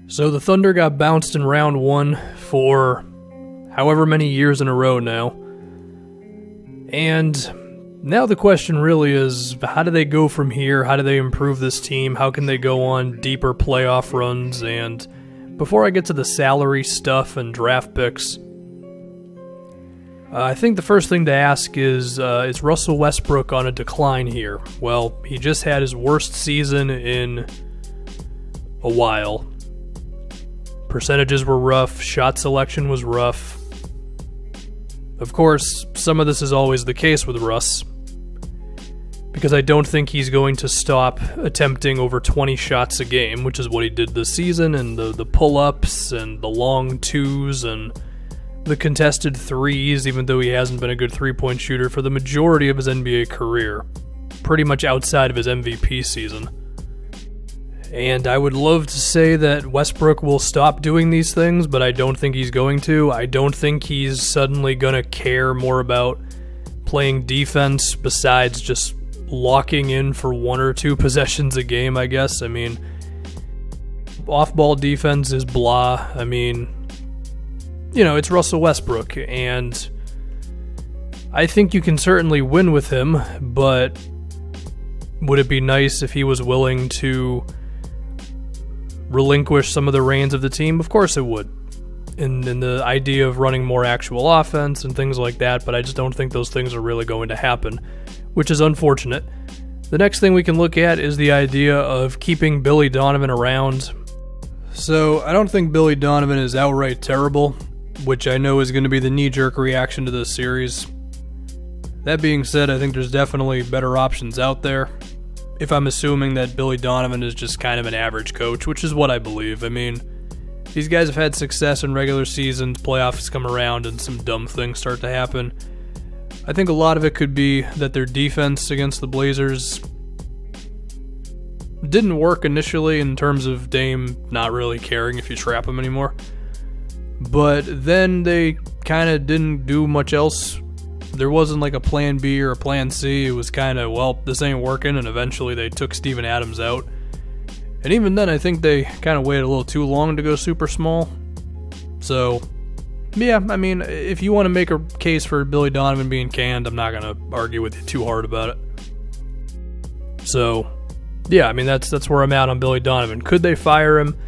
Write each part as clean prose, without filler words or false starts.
So the Thunder got bounced in round 1 for however many years in a row now. And now the question really is, how do they go from here? How do they improve this team? How can they go on deeper playoff runs? And before I get to the salary stuff and draft picks, I think the first thing to ask is Russell Westbrook on a decline here? Well, he just had his worst season in a while. Percentages were rough, shot selection was rough. Of course, some of this is always the case with Russ, because I don't think he's going to stop attempting over 20 shots a game, which is what he did this season, and the pull-ups and the long twos and the contested threes, even though he hasn't been a good three-point shooter for the majority of his NBA career, pretty much outside of his MVP season. And I would love to say that Westbrook will stop doing these things, but I don't think he's going to. I don't think he's suddenly going to care more about playing defense besides just locking in for 1 or 2 possessions a game, I guess. I mean, off-ball defense is blah. I mean, you know, it's Russell Westbrook, and I think you can certainly win with him, but would it be nice if he was willing to relinquish some of the reins of the team? Of course it would. In the idea of running more actual offense and things like that, but I just don't think those things are really going to happen, which is unfortunate. The next thing we can look at is the idea of keeping Billy Donovan around. So I don't think Billy Donovan is outright terrible, which I know is going to be the knee-jerk reaction to this series. That being said, I think there's definitely better options out there, if I'm assuming that Billy Donovan is just kind of an average coach, which is what I believe. I mean, these guys have had success in regular seasons, playoffs come around, and some dumb things start to happen. I think a lot of it could be that their defense against the Blazers didn't work initially in terms of Dame not really caring if you trap him anymore. But then they kind of didn't do much else. There wasn't like a plan B or a plan C. It was kind of, well, this ain't working, and eventually they took Steven Adams out. And even then, I think they kind of waited a little too long to go super small. So, yeah, I mean, if you want to make a case for Billy Donovan being canned, I'm not going to argue with you too hard about it. So, yeah, I mean, that's where I'm at on Billy Donovan. Could they fire him?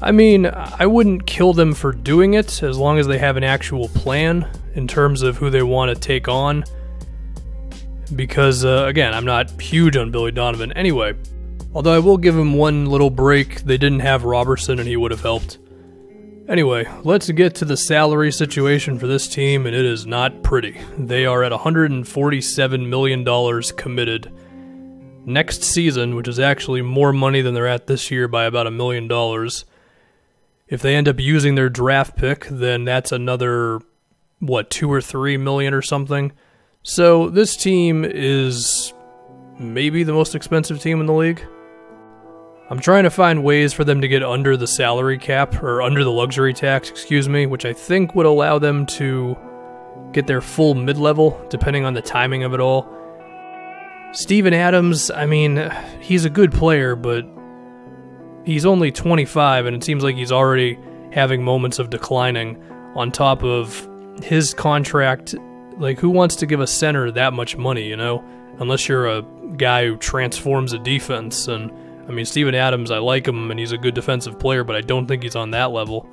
I mean, I wouldn't kill them for doing it as long as they have an actual plan in terms of who they want to take on. Because, again, I'm not huge on Billy Donovan anyway. Although I will give him one little break. They didn't have Robertson and he would have helped. Anyway, let's get to the salary situation for this team, and it is not pretty. They are at $147 million committed next season, which is actually more money than they're at this year by about $1 million. If they end up using their draft pick, then that's another, what, 2 or 3 million or something. So this team is maybe the most expensive team in the league. I'm trying to find ways for them to get under the salary cap, or under the luxury tax, excuse me, which I think would allow them to get their full mid-level, depending on the timing of it all. Steven Adams, I mean, he's a good player, but he's only 25, and it seems like he's already having moments of declining on top of his contract. Like, who wants to give a center that much money, you know? Unless you're a guy who transforms a defense. And, I mean, Steven Adams, I like him, and he's a good defensive player, but I don't think he's on that level.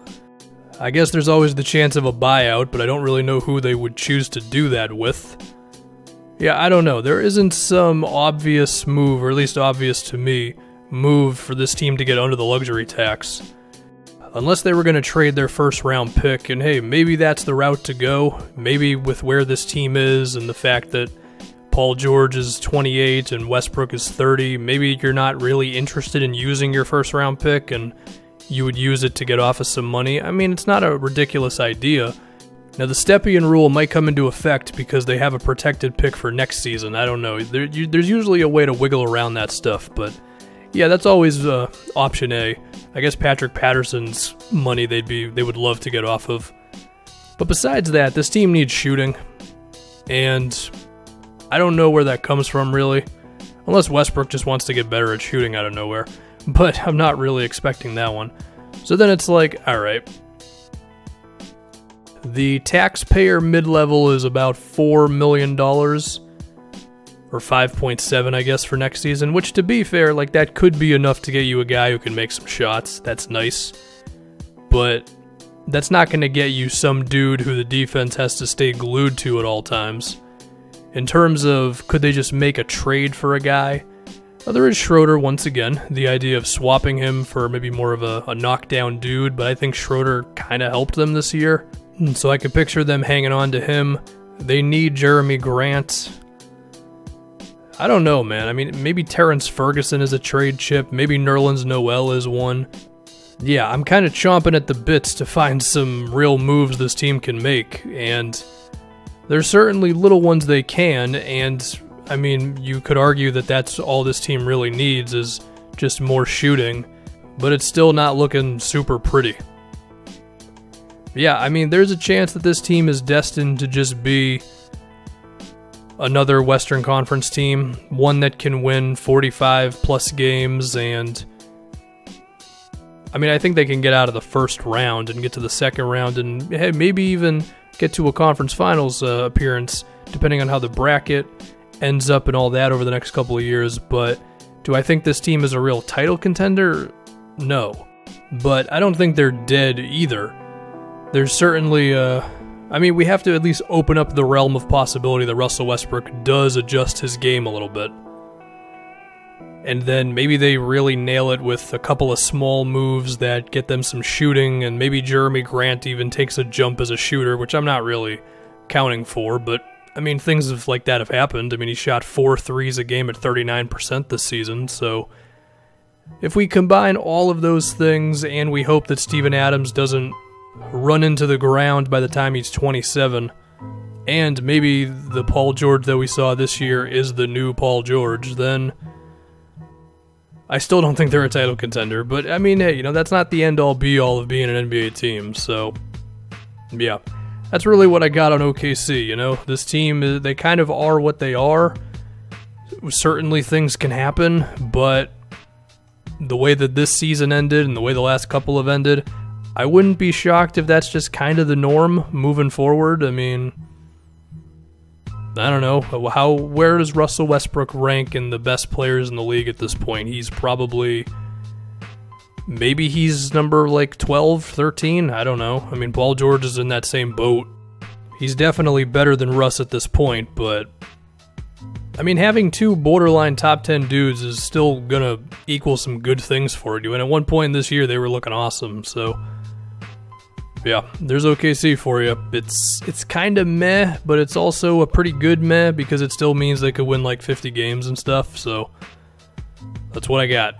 I guess there's always the chance of a buyout, but I don't really know who they would choose to do that with. Yeah, I don't know. There isn't some obvious move, or at least obvious to me, move for this team to get under the luxury tax. Unless they were going to trade their first round pick, and hey, maybe that's the route to go. Maybe with where this team is and the fact that Paul George is 28 and Westbrook is 30, maybe you're not really interested in using your first round pick and you would use it to get off of some money. I mean, it's not a ridiculous idea. Now, the Stepien rule might come into effect because they have a protected pick for next season. I don't know. There's usually a way to wiggle around that stuff, but yeah, that's always option A. I guess Patrick Patterson's money they would love to get off of. But besides that, this team needs shooting, and I don't know where that comes from, really. Unless Westbrook just wants to get better at shooting out of nowhere. But I'm not really expecting that one. So then it's like, alright. The taxpayer mid-level is about $4 million. Or 5.7, I guess, for next season, which, to be fair, like, that could be enough to get you a guy who can make some shots. That's nice. But that's not going to get you some dude who the defense has to stay glued to at all times. In terms of, could they just make a trade for a guy? Well, there is Schroeder, once again. The idea of swapping him for maybe more of a knockdown dude, but I think Schroeder kind of helped them this year. So I could picture them hanging on to him. They need Jeremy Grant. I don't know, man. I mean, maybe Terrence Ferguson is a trade chip. Maybe Nerlens Noel is one. Yeah, I'm kind of chomping at the bits to find some real moves this team can make. And there's certainly little ones they can. And, I mean, you could argue that that's all this team really needs is just more shooting. But it's still not looking super pretty. Yeah, I mean, there's a chance that this team is destined to just be another Western Conference team, one that can win 45 plus games, and I mean, I think they can get out of the first round and get to the second round and hey, maybe even get to a conference finals appearance, depending on how the bracket ends up and all that over the next couple of years. But do I think this team is a real title contender? No. But I don't think they're dead either. There's certainly I mean, we have to at least open up the realm of possibility that Russell Westbrook does adjust his game a little bit. And then maybe they really nail it with a couple of small moves that get them some shooting, and maybe Jeremy Grant even takes a jump as a shooter, which I'm not really counting for, but I mean, things like that have happened. I mean, he shot 4 threes a game at 39% this season, so if we combine all of those things and we hope that Steven Adams doesn't run into the ground by the time he's 27, and maybe the Paul George that we saw this year is the new Paul George, then I still don't think they're a title contender. But I mean, hey, you know, that's not the end-all be-all of being an NBA team. So yeah, that's really what I got on OKC. You know, this team, they kind of are what they are. Certainly things can happen, but the way that this season ended and the way the last couple have ended, I wouldn't be shocked if that's just kind of the norm moving forward. I mean, I don't know. Where does Russell Westbrook rank in the best players in the league at this point? He's probably, maybe he's number like 12, 13, I don't know. I mean, Paul George is in that same boat. He's definitely better than Russ at this point, but I mean, having two borderline top 10 dudes is still gonna equal some good things for you. And at one point this year, they were looking awesome, so yeah, there's OKC for you. It's kind of meh, but it's also a pretty good meh because it still means they could win like 50 games and stuff, so that's what I got.